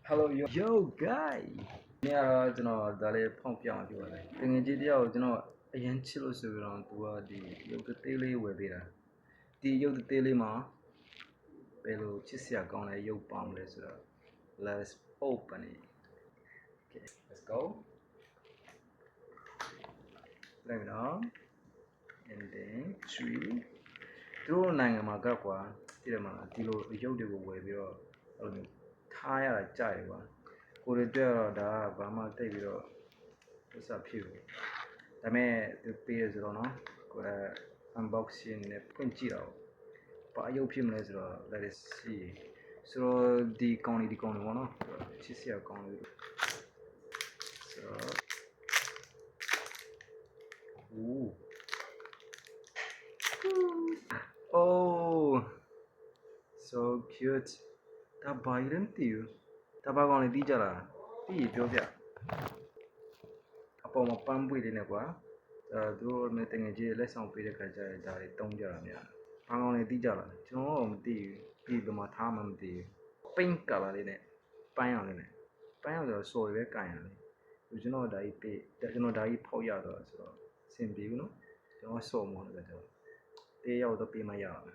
Hello yo guy နေ့ကတော့ကျွန်တော်ဒါလေးဖောင်းပြအောင်ပြောပါတယ်တငယ်ချင်းတယောက်ကျွန်တော်အရင်ချစ်လို့ဆိုပြီးတော့သူကဒီရုပ်သေးလေးဝယ်ပေးတာဒီရုပ်သေးလေးမှာဘယ်လိုချစ်စရာကောင်းလဲရုပ်ပေါင်းလဲဆိုတော့ let's open it okay let's go လိုက်ပြီနော် and then 3တို့နိုင်ငံမှာကကွာဒီထဲမှာဒီလိုရုပ်တွေကိုဝယ်ပြီးတော့အဲ့လိုထားရတာကြိုက်တယ်ကွာကိုရီတွေ့တော့ဒါကဘာမှတိတ်ပြီးတော့ဥစ္စာဖြစ်ဘူးဒါပေမဲ့သူပေးရဆိုတော့နော်ကိုယ် unboxing နဲ့ဖွင့်ကြည့်တော့ဘာရုပ်ဖြစ်မလဲဆိုတော့ let us see ဆိုတော့ဒီကောင်လေးပေါ့နော်ချစ်စရာကောင်းလေးဆိုတော့ ooh oh so cute ဒါဘာရမ်းတီးဒါဘာကောင်လေးတီးကြလားတီးပြောပြအပေါ်မှာပန်းပွေလေးနဲ့ကွာသူတို့နဲ့တငယ်ချင်းလက်ဆောင်ပေးတဲ့ခါကျရင်ဒါတွေတုံးကြတာများဘာကောင်လေးတီးကြလားကျွန်တော်မသိဘူးပြီးဘယ်မှာထားမှမသိဘူး pink color လေးနဲ့ပန်းအောင်လေးနဲ့ပန်းအောင်ဆိုတော့စော်ရွယ်ကန်ရလေကျွန်တော်ဒါကြီးပေးကျွန်တော်ဒါကြီးဖောက်ရတော့ဆိုတော့အဆင်ပြေဘူးနော်ကျွန်တော်စော်မော်တယ်ဆိုတော့တေးရောက်တော့ပေးမရအောင်